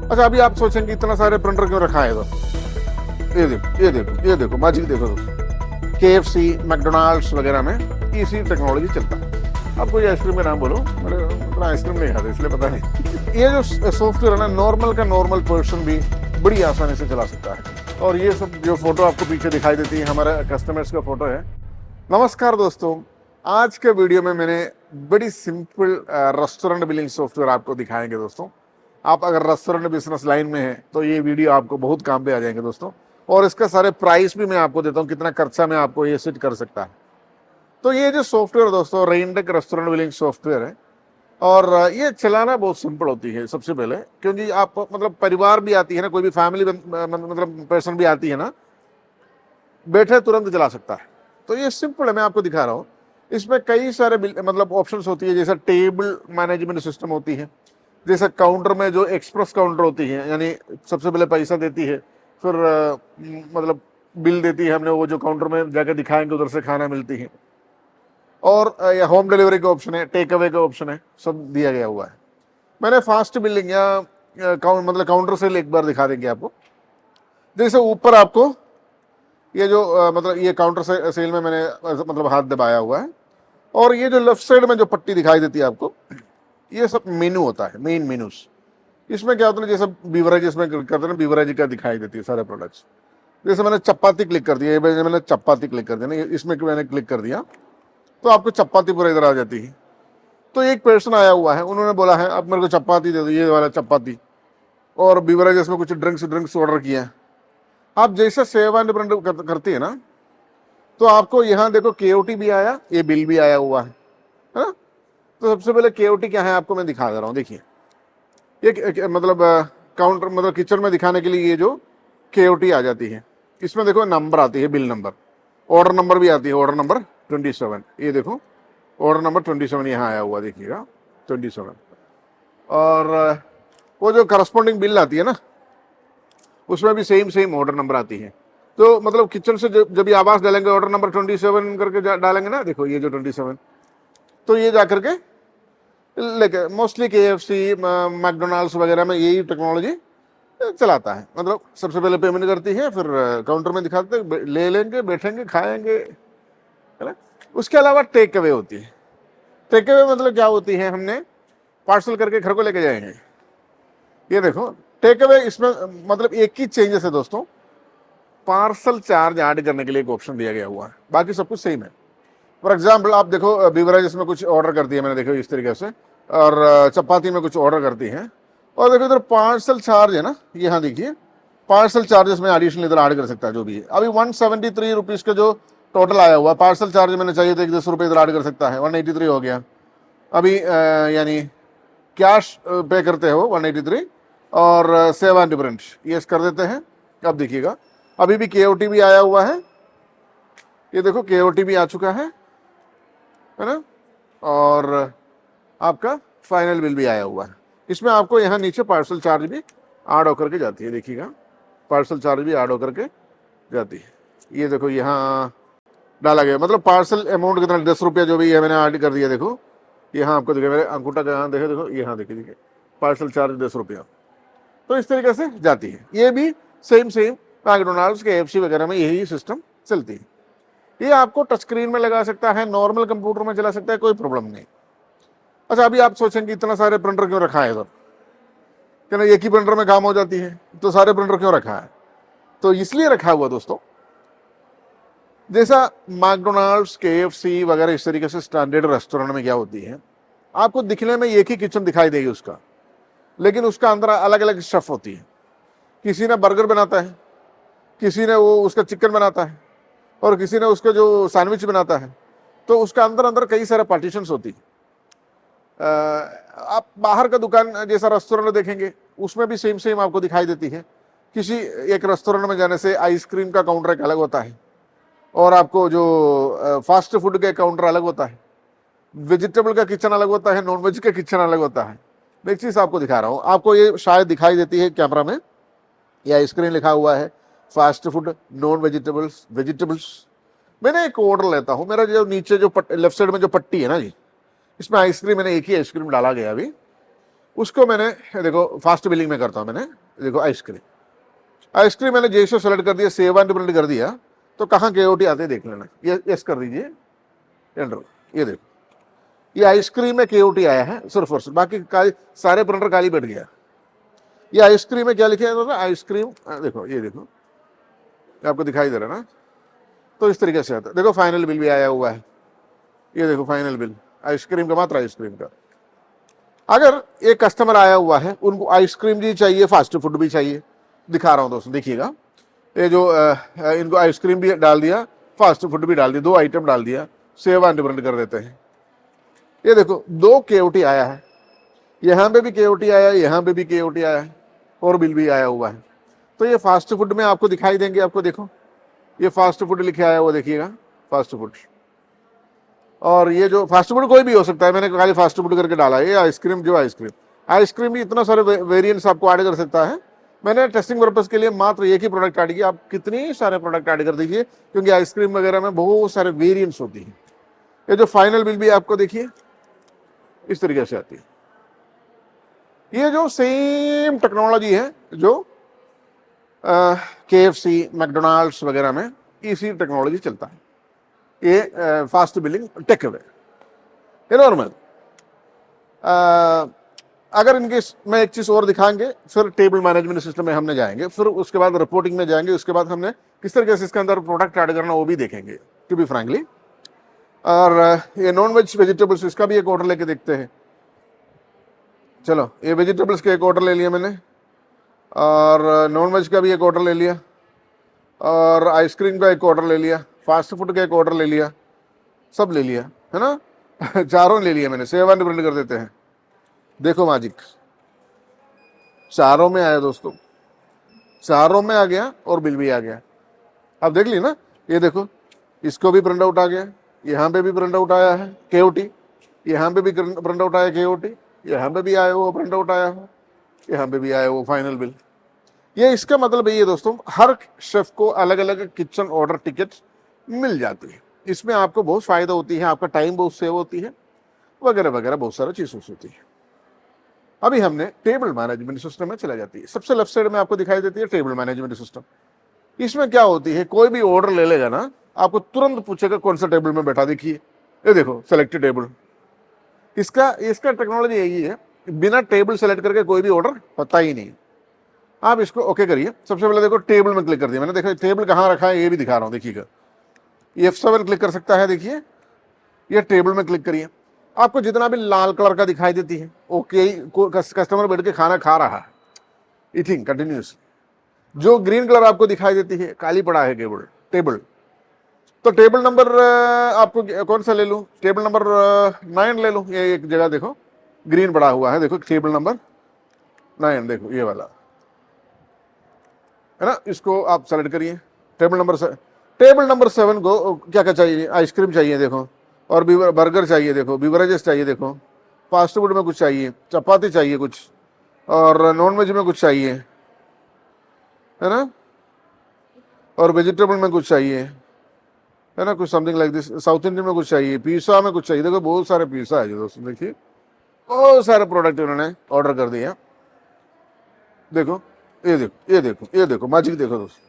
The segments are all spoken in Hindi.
अच्छा, अभी आप सोचेंगे इतना सारे प्रिंटर क्यों रखा है इधर। ये देखो मैजिक देखो दोस्तों, KFC मैकडोनाल्ड्स वगैरह में इसी टेक्नोलॉजी चलता है। अब कोई आइसक्रीम का नाम बोलो, मेरे आइसक्रीम नहीं खाते इसलिए पता नहीं। ये जो सॉफ्टवेयर है ना, नॉर्मल का नॉर्मल पर्सन भी बड़ी आसानी से चला सकता है। और ये सब जो फोटो आपको पीछे दिखाई देती है हमारे कस्टमर्स का फोटो है। नमस्कार दोस्तों, आज के वीडियो में मैंने बड़ी सिंपल रेस्टोरेंट बिलिंग सॉफ्टवेयर आपको दिखाएंगे दोस्तों। आप अगर रेस्टोरेंट बिजनेस लाइन में हैं तो ये वीडियो आपको बहुत काम पे आ जाएंगे दोस्तों। और इसका सारे प्राइस भी मैं आपको देता हूँ, कितना खर्चा में आपको ये सेट कर सकता है। तो ये जो सॉफ्टवेयर दोस्तों रेनडेक रेस्टोरेंट बिलिंग सॉफ्टवेयर है, और ये चलाना बहुत सिंपल होती है सबसे पहले, क्योंकि आप मतलब परिवार भी आती है ना, कोई भी फैमिली मतलब पर्सन भी आती है ना, बैठे तुरंत चला सकता है। तो ये सिंपल है, मैं आपको दिखा रहा हूँ। इसमें कई सारे मतलब ऑप्शंस होती है, जैसे टेबल मैनेजमेंट सिस्टम होती है, जैसे काउंटर में जो एक्सप्रेस काउंटर होती है, यानी सबसे पहले पैसा देती है, फिर मतलब बिल देती है, हमने वो जो काउंटर में जाकर दिखाएंगे उधर से खाना मिलती है। और या होम डिलीवरी का ऑप्शन है, टेक अवे का ऑप्शन है, सब दिया गया हुआ है। मैंने फास्ट बिलिंग या मतलब काउंटर सेल एक बार दिखा देंगे आपको। जैसे ऊपर आपको ये जो मतलब ये काउंटर सेल में मैंने मतलब हाथ दबाया हुआ है, और ये जो लेफ्ट साइड में जो पट्टी दिखाई देती है आपको, ये सब मेनू होता है, मेन मेनूज। इसमें क्या होता है, जैसे बीवरेज में करते हैं ना, बीवरेज का दिखाई देती है सारे प्रोडक्ट्स। जैसे मैंने चपाती क्लिक कर दिया, मैंने चपाती क्लिक कर दिया ना, इसमें मैंने क्लिक कर दिया तो आपको चपाती पूरा इधर आ जाती है। तो एक पर्सन आया हुआ है, उन्होंने बोला है अब मेरे को चपाती दे दो, ये वाला चपाती, और बीवरेज में कुछ ड्रिंक्स ऑर्डर किया है। आप जैसे सेवा निवृत्त करती है ना, तो आपको यहाँ देखो KOT भी आया, ये बिल भी आया हुआ है ना। तो सबसे पहले KOT क्या है आपको मैं दिखा दे रहा हूँ। देखिए ये मतलब काउंटर मतलब किचन में दिखाने के लिए ये जो KOT आ जाती है, इसमें देखो नंबर आती है, बिल नंबर, ऑर्डर नंबर भी आती है, ऑर्डर नंबर 27। ये देखो ऑर्डर नंबर 27 यहाँ आया हुआ, देखिएगा 27। और वो जो करस्पॉन्डिंग बिल आती है ना, उसमें भी सेम ऑर्डर नंबर आती है। तो मतलब किचन से जब भी आवाज डालेंगे ऑर्डर नंबर 27 करके डालेंगे ना, देखो ये जो 27, तो ये जाकर के लेके मोस्टली KFC मैकडोनाल्ड्स वगैरह में यही टेक्नोलॉजी चलाता है। मतलब सबसे पहले पेमेंट करती है, फिर काउंटर में दिखाते हैं, ले लेंगे, बैठेंगे, खाएंगे, है ना। उसके अलावा टेक अवे होती है। टेक अवे मतलब क्या होती है, हमने पार्सल करके घर को लेके जाएंगे। ये देखो टेक अवे, इसमें मतलब एक ही चेंजेस है दोस्तों, पार्सल चार्ज ऐड करने के लिए एक ऑप्शन दिया गया हुआ है, बाकी सब कुछ सेम है। फॉर एग्जाम्पल आप देखो बीवरेजेस में कुछ ऑर्डर कर दिया मैंने, देखो इस तरीके से, और चपाती में कुछ ऑर्डर करती है, और देखो इधर पार्सल चार्ज है ना, यहाँ देखिए पार्सल चार्जेस में एडिशनल इधर ऐड कर सकता है जो भी है। अभी 173 रुपीज़ का जो टोटल आया हुआ पार्सल चार्ज मैंने चाहिए तो 10 रुपये इधर ऐड कर सकता है, 183 हो गया अभी। यानी कैश पे करते हो 183, और सेवा डिफरेंट ये कर देते हैं। अब देखिएगा अभी भी KOT भी आया हुआ है, ये देखो KOT भी आ चुका है ना, और आपका फाइनल बिल भी आया हुआ है। इसमें आपको यहाँ नीचे पार्सल चार्ज भी ऐड होकर के जाती है, देखिएगा पार्सल चार्ज भी ऐड होकर के जाती है। ये देखो यहाँ डाला गया, मतलब पार्सल अमाउंट कितना 10 रुपया जो भी है मैंने ऐड कर दिया। देखो यहाँ आपको देखिए मेरे अंगूठा का यहाँ देखो यहाँ देखिए पार्सल चार्ज 10 रुपया। तो इस तरीके से जाती है। ये भी सेम मैकडोनाल्ड्स KFC वगैरह में यही सिस्टम चलती है। ये आपको टच स्क्रीन में लगा सकता है, नॉर्मल कंप्यूटर में चला सकता है, कोई प्रॉब्लम नहीं। अच्छा, अभी आप सोचेंगे इतना सारे प्रिंटर क्यों रखा है इधर, क्या ना एक ही प्रिंटर में काम हो जाती है, तो सारे प्रिंटर क्यों रखा है? तो इसलिए रखा हुआ दोस्तों, जैसा मैकडोनाल्ड्स KFC वगैरह इस तरीके से स्टैंडर्ड रेस्टोरेंट में क्या होती है, आपको दिखने में एक ही किचन दिखाई देगी उसका, लेकिन उसका अंदर अलग अलग स्टफ होती है। किसी ने बर्गर बनाता है, किसी ने वो उसका चिकन बनाता है, और किसी ने उसका जो सैंडविच बनाता है। तो उसका अंदर कई सारे पार्टीशंस होती है। आप बाहर का दुकान जैसा रेस्टोरेंट देखेंगे, उसमें भी सेम आपको दिखाई देती है। किसी एक रेस्टोरेंट में जाने से आइसक्रीम का काउंटर एक अलग होता है, और आपको जो फास्ट फूड का काउंटर अलग होता है, वेजिटेबल का किचन अलग होता है, नॉन वेज का किचन अलग होता है। मैं एक चीज़ आपको दिखा रहा हूँ, आपको ये शायद दिखाई देती है कैमरा में, या स्क्रीन लिखा हुआ है फास्ट फूड, नॉन वेजिटेबल्स। मैंने एक ऑर्डर लेता हूँ, मेरा जो नीचे जो लेफ्ट साइड में जो पट्टी है ना जी, इसमें आइसक्रीम, मैंने एक ही आइसक्रीम डाला गया अभी, उसको मैंने देखो फास्ट बिलिंग में करता हूं मैंने, देखो आइसक्रीम मैंने जैसे सेलेक्ट कर दिया, सेव एंड प्रिंट कर दिया, तो कहाँ केओटी आते हैं देख लेना, ये यस कर दीजिए, एंटर। ये देखो ये आइसक्रीम में केओटी आया है सिर्फ और सिर्फ, बाकी सारे प्रिंटर खाली बैठ गया। ये आइसक्रीम में क्या लिखा है आइसक्रीम, देखो ये देखो आपको दिखाई दे रहा है ना, तो इस तरीके से आता है। देखो फाइनल बिल भी आया हुआ है, ये देखो फाइनल बिल आइसक्रीम का, मात्र आइसक्रीम का। अगर एक कस्टमर आया हुआ है, उनको आइसक्रीम भी चाहिए, फास्ट फूड भी चाहिए, दिखा रहा हूं दोस्तों देखिएगा, ये जो इनको आइसक्रीम भी डाल दिया, फास्ट फूड भी डाल दिया, 2 आइटम डाल दिया, सेव एंड प्रिंट कर देते हैं। ये देखो 2 केओटी आया है, यहां पे भी केओटी आया है, यहां पे भी केओटी आया है, और बिल भी आया हुआ है। तो ये फास्ट फूड में आपको दिखाई देंगे, आपको देखो ये फास्ट फूड लिखे आया वो देखिएगा, फास्ट फूड। और ये जो फास्ट फूड कोई भी हो सकता है, मैंने खाली फास्ट फूड करके डाला है। ये आइसक्रीम, जो आइसक्रीम भी इतना सारे वेरिएंट्स आपको ऐड कर सकता है। मैंने टेस्टिंग पर्पज के लिए मात्र एक ही प्रोडक्ट ऐड किया, आप कितने सारे प्रोडक्ट ऐड कर दीजिए, क्योंकि आइसक्रीम वगैरह में बहुत सारे वेरिएंट्स होती हैं। ये जो फाइनल बिल भी आपको देखिए इस तरीके से आती है। ये जो सेम टेक्नोलॉजी है जो KFC, मैकडोनाल्ड्स वगैरह में इसी टेक्नोलॉजी चलता है। ये फास्ट बिलिंग टेक अवे, ये नॉर्मल। अगर इनके में एक चीज और दिखाएंगे, फिर टेबल मैनेजमेंट सिस्टम में हमने जाएंगे, फिर उसके बाद रिपोर्टिंग में जाएंगे, उसके बाद हमने किस तरीके से इसके अंदर प्रोडक्ट ऐड करना वो भी देखेंगे, टू बी फ्रैंकली। और ये नॉन वेज वेजिटेबल्स, इसका भी एक ऑर्डर लेके देखते हैं। चलो ये वेजिटेबल्स का एक ऑर्डर ले लिया मैंने, और नॉन वेज का भी एक ऑर्डर ले लिया, और आइसक्रीम का एक ऑर्डर ले लिया, फास्ट फूड का एक ऑर्डर ले लिया, सब ले लिया है ना चारों ले लिया मैंने। सेव एंड प्रिंट कर देते हैं, देखो मैजिक, चारों में आया दोस्तों, चारों में आ गया और बिल भी आ गया। अब देख ली ना, ये देखो इसको भी प्रिंट आउट आ गया, यहाँ पे भी प्रिंट आउट आया है केओटी, यहाँ पे भी प्रिंट आउट आया केओटी, यहाँ पे भी आया वो प्रिंट आउट आया हो, यहाँ पे भी आया वो फाइनल बिल। ये इसका मतलब ये दोस्तों, हर शेफ को अलग अलग किचन ऑर्डर टिकट मिल जाती है। इसमें आपको बहुत फायदा होती है, आपका टाइम बहुत सेव होती है, वगैरह वगैरह बहुत सारा चीज़ होती है। अभी हमने टेबल मैनेजमेंट सिस्टम में चला जाती है। सबसे लेफ्ट साइड में आपको दिखाई देती है टेबल मैनेजमेंट सिस्टम। इसमें क्या होती है, कोई भी ऑर्डर ले लेगा ना, आपको तुरंत पूछेगा कौन सा टेबल में बैठा, देखिए ये देखो सेलेक्टेड टेबल। इसका टेक्नोलॉजी यही है, बिना टेबल सेलेक्ट करके कोई भी ऑर्डर पता ही नहीं। आप इसको ओके करिए। सबसे पहले देखो टेबल में क्लिक कर दिया मैंने, देखो टेबल कहाँ रखा है ये भी दिखा रहा हूँ, देखिएगा F7 क्लिक कर सकता है, देखिए ये टेबल में क्लिक करिए, आपको जितना भी लाल कलर का दिखाई देती है, ओके कस्टमर बैठ के खाना खा रहा है, ईटिंग कंटिन्यूस। जो ग्रीन कलर आपको दिखाई देती है, खाली पड़ा है टेबल। तो टेबल नंबर आपको कौन सा ले लूं, टेबल नंबर 9 ले लूं। ये एक जगह देखो ग्रीन पड़ा हुआ है, देखो टेबल नंबर 9, देखो ये वाला है ना, इसको आप सेलेक्ट करिए। टेबल नंबर 7 को क्या क्या चाहिए, आइसक्रीम चाहिए देखो, और बर्गर चाहिए देखो, बिवरेजेस चाहिए देखो, फास्ट फूड में कुछ चाहिए, चपाती चाहिए कुछ, और नॉन वेज में कुछ चाहिए है ना, और वेजिटेबल में कुछ चाहिए है ना, कुछ something like this. South Indian में कुछ चाहिए, पिज्जा में कुछ चाहिए, देखो बहुत सारे पिज्जा है जो दोस्तों, देखिए बहुत सारे प्रोडक्ट उन्होंने ऑर्डर कर दिया। देखो ये देखो मैजिक, देखो दोस्तों।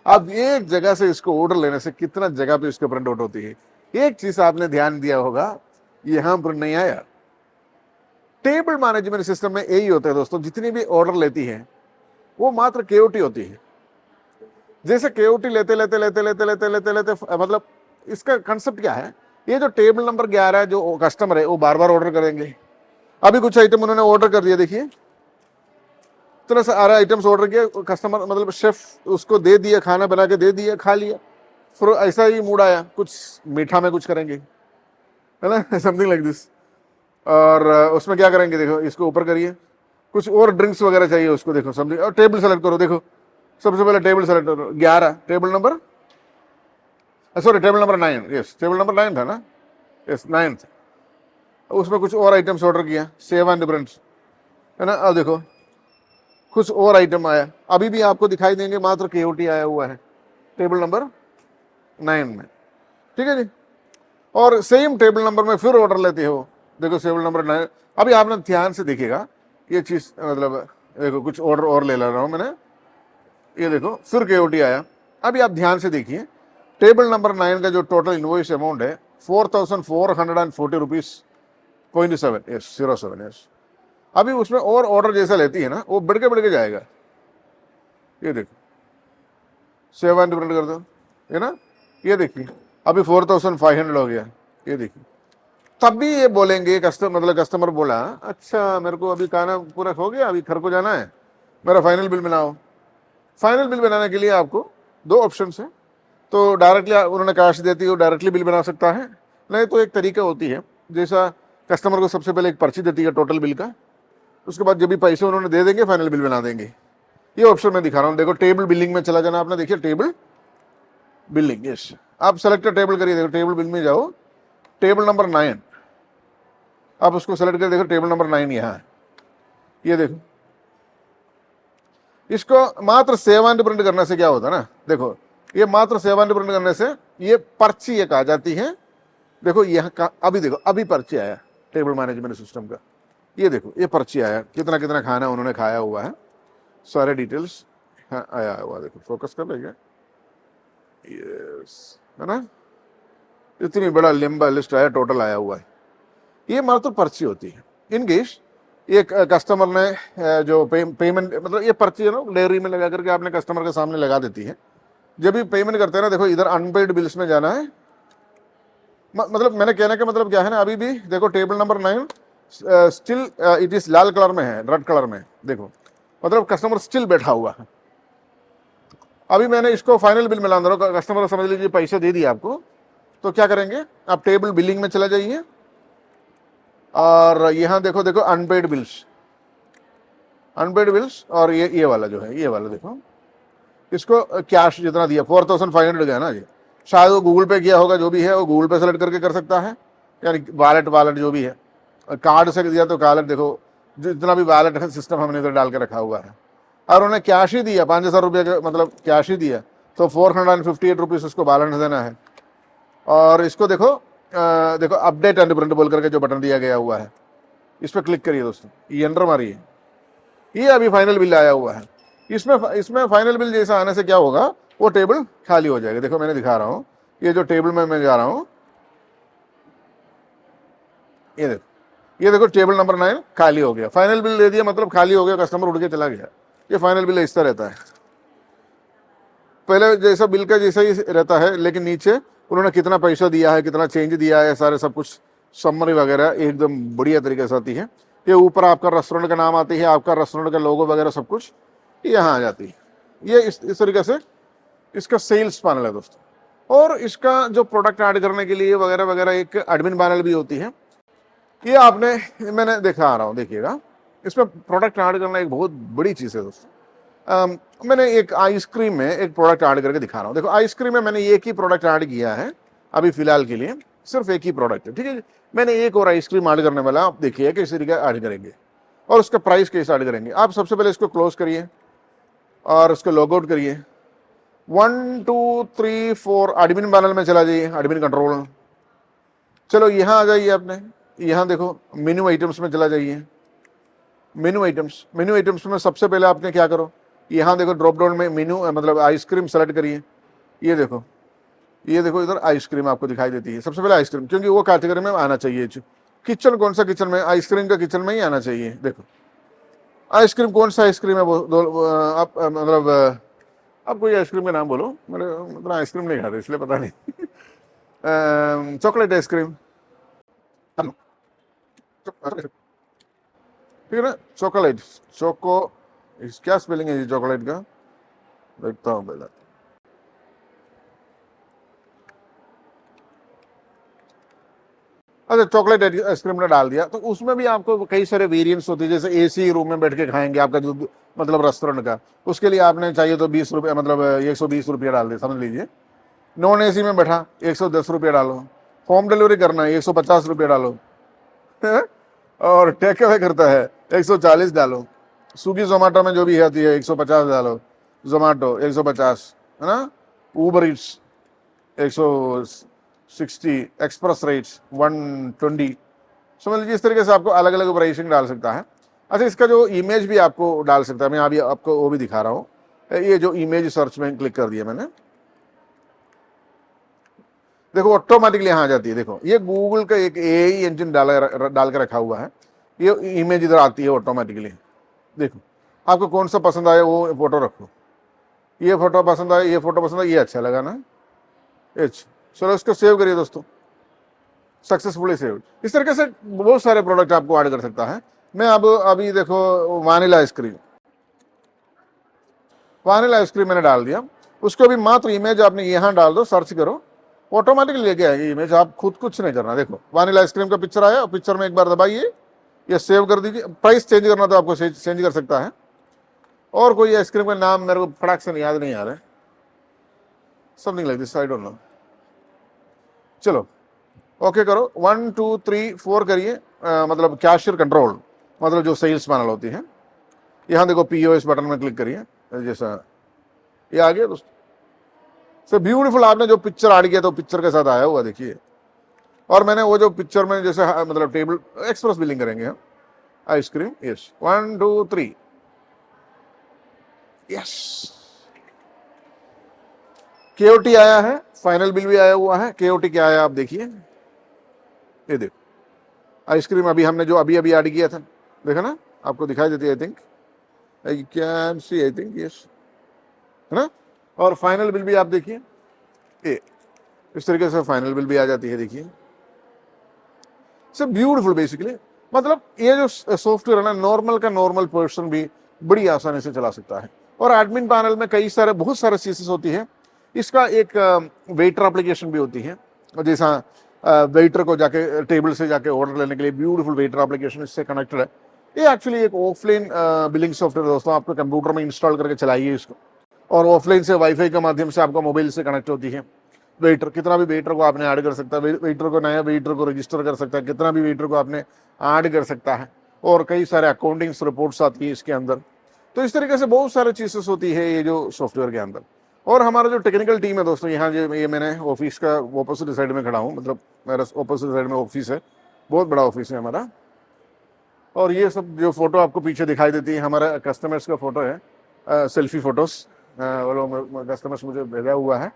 अब एक जगह से इसको ऑर्डर लेने से कितना जगह पे इसके प्रिंट आउट होती है। एक चीज आपने ध्यान दिया होगा, यहां पर नहीं आया। टेबल मैनेजमेंट सिस्टम में यही होता है दोस्तों, जितनी भी ऑर्डर लेती है वो मात्र केओटी होती है। जैसे केओटी लेते मतलब इसका कंसेप्ट क्या है, ये जो टेबल नंबर 11 जो कस्टमर है वो बार बार ऑर्डर करेंगे। अभी कुछ आइटम उन्होंने ऑर्डर कर दिया, देखिए इतना सारा आइटम्स ऑर्डर किया कस्टमर, मतलब शेफ उसको दे दिया, खाना बना के दे दिया, खा लिया, फिर ऐसा ही मूड आया कुछ मीठा में कुछ करेंगे है ना, समथिंग लाइक दिस। और उसमें क्या करेंगे, देखो इसको ऊपर करिए, कुछ और ड्रिंक्स वगैरह चाहिए उसको, देखो समथिंग, और टेबल सेलेक्ट करो। देखो सबसे पहले टेबल सेलेक्ट करो 11, table number 9, yes table number 9 था ना, यस 9 था। उसमें कुछ और आइटम्स ऑर्डर किया, सेव एंड प्रिंट है ना। अब देखो कुछ और आइटम आया, अभी भी आपको दिखाई देंगे, मात्र केओटी आया हुआ है टेबल नंबर 9 में, ठीक है जी। और सेम टेबल नंबर में फिर ऑर्डर लेते हो, देखो टेबल नंबर 9। अभी आपने ध्यान से देखिएगा, ये चीज मतलब देखो कुछ ऑर्डर और ले रहा हूं मैंने, ये देखो फिर केओटी आया। अभी आप ध्यान से देखिए, टेबल नंबर 9 का जो टोटल इनवॉइस अमाउंट है 4440.47 यस 07 यस। अभी उसमें और ऑर्डर जैसा लेती है ना, वो बढ़ के जाएगा। ये देखो सेव एंड प्रिंट कर दो, है ना, ये देखिए अभी 4500 हो गया। ये देखिए तब भी ये बोलेंगे कस्टमर बोला अच्छा मेरे को अभी खाना पूरा हो गया, अभी घर को जाना है, मेरा फाइनल बिल बनाओ। फाइनल बिल बनाने के लिए आपको दो ऑप्शन है, तो डायरेक्टली उन्होंने कैश देती है, वो डायरेक्टली बिल बना सकता है, नहीं तो एक तरीका होती है जैसा कस्टमर को सबसे पहले एक पर्ची देती है टोटल बिल का, उसके बाद जब भी पैसे उन्होंने दे देंगे फाइनल बिल बना देंगे। ये ऑप्शन मैं दिखा रहा हूँ, देखो टेबल बिलिंग में चला जाना आपने, देखिए टेबल बिलिंग यस, आप सेलेक्टेड टेबल करिए, देखो टेबल बिल में जाओ, टेबल नंबर 9 आप उसको सेलेक्ट कर, देखो टेबल नंबर 9 यहाँ है। ये देखो इसको मात्र सेव एंड प्रिंट करने से क्या होता है ना, देखो ये मात्र सेव एंड प्रिंट करने से ये पर्ची एक आ जाती है। देखो यहाँ का अभी देखो अभी पर्ची आया टेबल मैनेजमेंट सिस्टम का, ये देखो ये पर्ची आया, कितना कितना खाना उन्होंने खाया हुआ है, सारे डिटेल्स आया हुआ, देखो फोकस कर लेगा यस, है ना, इतनी बड़ा लंबा लिस्ट आया, टोटल आया हुआ है। ये मात्र पर्ची होती है। इन केस एक कस्टमर ने जो पेमेंट मतलब ये पर्ची है ना डेयरी में लगा करके आपने कस्टमर के सामने लगा देती है, जब भी पेमेंट करते हैं ना देखो इधर अनपेड बिल्स में जाना है, मतलब मैंने कहने का मतलब क्या है ना, अभी भी देखो table number 9 still it is Lal colour में है, रेड कलर में, देखो मतलब कस्टमर स्टिल बैठा हुआ है। अभी मैंने इसको फाइनल बिल में ला रहा हूँ, कस्टमर समझ लीजिए पैसे दे दिए आपको, तो क्या करेंगे आप टेबल बिलिंग में चला जाइए और यहाँ देखो देखो अनपेड बिल्स और ये वाला जो है, ये वाला देखो, इसको कैश जितना दिया 4500 गया ना, ये शायद वो गूगल पे किया होगा, जो भी है वो गूगल पे सेलेक्ट करके कर सकता है, यानी वॉलेट जो भी है, कार्ड से दिया तो कार्ड देखो जितना भी वॉलेट है सिस्टम हमने इधर डाल के रखा हुआ है, और उन्हें कैश ही दिया 5000 रुपये का, मतलब कैश ही दिया, तो 458 रुपीज़ उसको बैलेंस देना है। और इसको देखो देखो अपडेट एंड प्रिंट बोल करके जो बटन दिया गया हुआ है, इस पर क्लिक करिए दोस्तों, ये एंटर मारिए, ये अभी फाइनल बिल आया हुआ है। इसमें फाइनल बिल जैसा आने से क्या होगा, वो टेबल खाली हो जाएगा। देखो मैंने दिखा रहा हूँ, ये जो टेबल में मैं जा रहा हूँ, ये देखो टेबल नंबर 9 खाली हो गया, फाइनल बिल दे दिया मतलब खाली हो गया, कस्टमर उड़ के चला गया। ये फाइनल बिल इस तरह रहता है, पहले जैसा बिल का जैसा ही रहता है, लेकिन नीचे उन्होंने कितना पैसा दिया है, कितना चेंज दिया है, सारे सब कुछ समरी वगैरह एकदम बढ़िया तरीके से आती है। ये ऊपर आपका रेस्टोरेंट का नाम आती है, आपका रेस्टोरेंट का लोगो वगैरह सब कुछ यहाँ आ जाती है। ये इस तरीके से इसका सेल्स पैनल है दोस्तों। और इसका जो प्रोडक्ट ऐड करने के लिए वगैरह वगैरह एक एडमिन पैनल भी होती है। ये आपने मैंने देखा आ रहा हूँ, देखिएगा इसमें प्रोडक्ट ऐड करना एक बहुत बड़ी चीज़ है दोस्तों। मैंने एक आइसक्रीम में एक प्रोडक्ट ऐड करके दिखा रहा हूँ। देखो आइसक्रीम में मैंने एक ही प्रोडक्ट ऐड किया है अभी फिलहाल के लिए, सिर्फ एक ही प्रोडक्ट है, ठीक है। मैंने एक और आइसक्रीम ऐड करने वाला, आप देखिए किस तरीके ऐड करेंगे और उसका प्राइस कैसे ऐड करेंगे। आप सबसे पहले इसको क्लोज करिए और उसको लॉग आउट करिए, 1 2 3 4 एडमिन पैनल में चला जाइए, एडमिन कंट्रोल। चलो यहाँ आ जाइए, आपने यहाँ देखो मेन्यू आइटम्स में चला जाइए, मेन्यू आइटम्स में सबसे पहले आपने क्या करो, यहाँ देखो ड्रॉप डाउन में मेन्यू मतलब आइसक्रीम सेलेक्ट करिए। ये देखो इधर आइसक्रीम आपको दिखाई देती है, सबसे पहले आइसक्रीम, क्योंकि वो कैटेगरी में आना चाहिए। किचन कौन सा किचन में, आइसक्रीम का किचन में ही आना चाहिए। देखो आइसक्रीम कौन सा आइसक्रीम है वो आप मतलब आप कोई आइसक्रीम का नाम बोलो, मेरे मतलब आइसक्रीम नहीं खाते इसलिए पता नहीं। चॉकलेट आइसक्रीम, ठीक है ना, चॉकलेट क्या स्पेलिंग है ये चॉकलेट का, देखता हूँ पहले। अच्छा चॉकलेट आइसक्रीम ने डाल दिया, तो उसमें भी आपको कई सारे वेरिएंट्स होते हैं, जैसे एसी रूम में बैठ के खाएंगे आपका जो मतलब रेस्टोरेंट का, उसके लिए आपने चाहिए तो 20 रुपये मतलब 120 रुपया डाल दे, समझ लीजिए। नॉन एसी में बैठा 110 रुपया डालो, होम डिलीवरी करना है 150 रुपया डालो, और टेक अवे करता है 140 डालो, स्विगी जोमेटो में जो भी आती है 150 डालो, जोमेटो 150 है ना, ऊबर ईट्स 160, एक्सप्रेस रेट्स 120, समझ लीजिए। इस तरीके से आपको अलग अलग प्राइसिंग डाल सकता है। अच्छा, इसका जो इमेज भी आपको डाल सकता है, मैं अभी आपको वो भी दिखा रहा हूँ। ये जो इमेज सर्च में क्लिक कर दिया मैंने, देखो ऑटोमेटिकली यहाँ आ जाती है। देखो ये गूगल का एक एआई इंजन डाल के रखा हुआ है, ये इमेज इधर आती है ऑटोमेटिकली। देखो आपको कौन सा पसंद आया वो फोटो रखो, ये फोटो पसंद आया, ये फोटो पसंद आया, ये अच्छा लगा ना, चलो इसको सेव करिए दोस्तों, सक्सेसफुली सेव। इस तरीके से बहुत सारे प्रोडक्ट आपको ऐड कर सकता है। मैं अब अभी देखो वानिला आइसक्रीम, वानिला आइसक्रीम मैंने डाल दिया, उसको भी मात्र इमेज आपने यहाँ डाल दो, सर्च करो, ऑटोमेटिकली लेके आएगी इमेज, आप खुद कुछ नहीं करना। देखो वानिला आइसक्रीम का पिक्चर आया, पिक्चर में एक बार दबाइए, ये सेव कर दीजिए। प्राइस चेंज करना तो आपको चेंज कर सकता है, और कोई आइसक्रीम का नाम मेरे को फटाक से याद नहीं आ रहा है, something like this, I don't know. चलो ओके करो, 1 2 3 4 करिए, मतलब कैशियर कंट्रोल, मतलब जो सेल्स पैनल होती है। यहाँ देखो पीओएस बटन में क्लिक करिए, जैसा ये आ गया दोस्तों। सो ब्यूटीफुल, आपने जो पिक्चर ऐड किया तो पिक्चर के साथ आया हुआ देखिए। और मैंने वो जो पिक्चर में जैसे मतलब टेबल एक्सप्रेस बिलिंग करेंगे हम, आइसक्रीम, यस 1 2 3, यस केओटी आया है, फाइनल बिल भी आया हुआ है। केओटी क्या आया आप देखिए, ये देखो आइसक्रीम अभी हमने जो अभी अभी ऐड किया था, देखा ना, आपको दिखाई देती है, I think I can see, I think yes, है ना। और फाइनल बिल भी आप देखिए, ये इस तरीके से फाइनल बिल भी आ जाती है, देखिए सो ब्यूटीफुल। बेसिकली मतलब ये जो सॉफ्टवेयर है ना, नॉर्मल का नॉर्मल पर्सन भी बड़ी आसानी से चला सकता है। और एडमिन पैनल में कई सारे बहुत सारे चीजें होती है। इसका एक वेटर एप्लीकेशन भी होती है, जैसा वेटर को जाके टेबल से जाके ऑर्डर लेने के लिए ब्यूटीफुल वेटर एप्लीकेशन इससे कनेक्टेड है। ये एक्चुअली एक ऑफलाइन बिलिंग सॉफ्टवेयर दोस्तों, आपको कंप्यूटर में इंस्टॉल करके चलाइए इसको, और ऑफलाइन से वाईफाई के माध्यम से आपका मोबाइल से कनेक्ट होती है। वेटर, कितना भी वेटर को आपने ऐड कर सकता है, वेटर को, नया वेटर को रजिस्टर कर सकता है, कितना भी वेटर को आपने ऐड कर सकता है। और कई सारे अकाउंटिंग रिपोर्ट्स आती है इसके अंदर। तो इस तरीके से बहुत सारे चीजें होती है ये जो सॉफ्टवेयर के अंदर। और हमारा जो टेक्निकल टीम है दोस्तों, यहाँ जो ये मैंने ऑफिस का ऑपोजिट साइड में खड़ा हूँ, मतलब मेरा ऑपोजिट साइड में ऑफिस है, बहुत बड़ा ऑफिस है हमारा। और ये सब जो फोटो आपको पीछे दिखाई देती है, हमारा कस्टमर्स का फोटो है, सेल्फी फोटोज, वो कस्टमर्स मुझे भेजा हुआ है,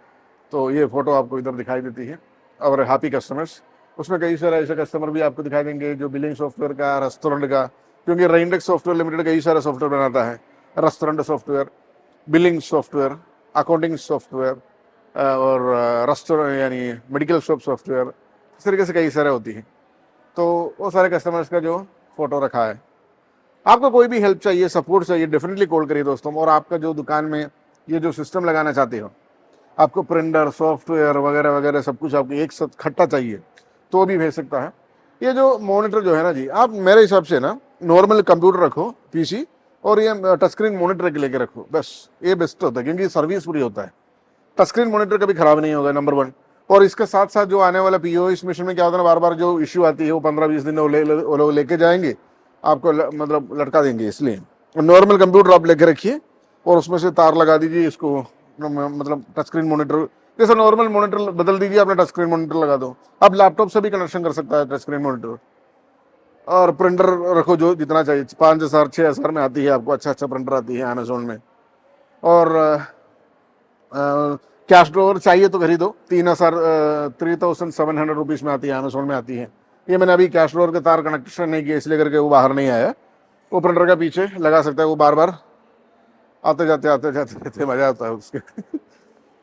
तो ये फोटो आपको इधर दिखाई देती है। और हैप्पी कस्टमर्स, उसमें कई सारे ऐसे कस्टमर भी आपको दिखाई देंगे जो बिलिंग सॉफ्टवेयर का, रेस्टोरेंट का, क्योंकि रेंडेक्स सॉफ्टवेयर लिमिटेड कई सारे सॉफ्टवेयर बनाता है, restaurant software, billing software, accounting software, और रेस्टोरेंट यानी मेडिकल शॉप सॉफ्टवेयर, इस तरीके से कई सारे होती है। तो वो सारे कस्टमर्स का जो फोटो रखा है। आपको कोई भी हेल्प चाहिए, सपोर्ट चाहिए, डेफिनेटली कॉल करिए दोस्तों। और आपका जो दुकान में ये जो सिस्टम लगाना चाहते हो, आपको प्रिंटर, सॉफ्टवेयर वगैरह वगैरह सब कुछ आपको एक साथ इकट्ठा चाहिए, तो भी भेज सकता है। ये जो मॉनिटर जो है ना जी, आप मेरे हिसाब से ना नॉर्मल कंप्यूटर रखो, पीसी, और ये टच स्क्रीन मॉनिटर के लेके रखो, बस ये बेस्ट होता है, क्योंकि सर्विस पूरी होता है। टच स्क्रीन मॉनिटर कभी खराब नहीं होगा, नंबर 1। और इसके साथ साथ जो आने वाला पीओएस मिशन में क्या होता है ना, बार बार जो इश्यू आती है वो 15-20 दिन वो लोग लेके जाएंगे, आपको मतलब लटका देंगे। इसलिए नॉर्मल कंप्यूटर आप लेके रखिए और उसमें से तार लगा दीजिए इसको, मतलब टच स्क्रीन मॉनिटर जैसे नॉर्मल मॉनिटर बदल दीजिए, आपने टच स्क्रीन मॉनिटर लगा दो। अब लैपटॉप से भी कनेक्शन कर सकता है टच स्क्रीन मॉनिटर। और प्रिंटर रखो जो जितना चाहिए, 5,000 6,000 में आती है आपको, अच्छा प्रिंटर आती है अमेजोन में। और कैश ड्रॉवर चाहिए तो खरीदो, 3,700 रुपीज़ में आती है, अमेजोन में आती है। ये मैंने अभी कैश ड्रॉवर के तार कनेक्शन नहीं किया, इसलिए करके वो बाहर नहीं आया। वो प्रिंटर का पीछे लगा सकता है, वो बार बार आते जाते मजा आता है उसके है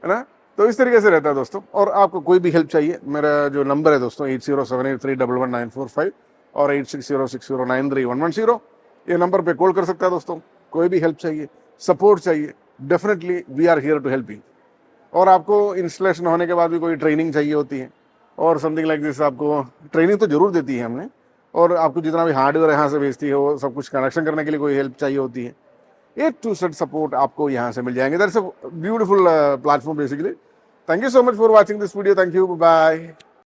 ना। तो इस तरीके से रहता है दोस्तों। और आपको कोई भी हेल्प चाहिए, मेरा जो नंबर है दोस्तों 8078311945 और 8606093110, ये नंबर पे कॉल कर सकता है दोस्तों। कोई भी हेल्प चाहिए, सपोर्ट चाहिए, definitely we are here to help you. और आपको इंस्टॉलेशन होने के बाद भी कोई ट्रेनिंग चाहिए होती है और समथिंग लाइक दिस, आपको ट्रेनिंग तो जरूर देती है हमने। और आपको जितना भी हार्डवेयर यहाँ से भेजती है वो सब कुछ कनेक्शन करने के लिए कोई हेल्प चाहिए होती है, A to Z सपोर्ट आपको यहाँ से मिल जाएंगे। That's a beautiful platform basically. Thank you so much for watching this video. Thank you, bye.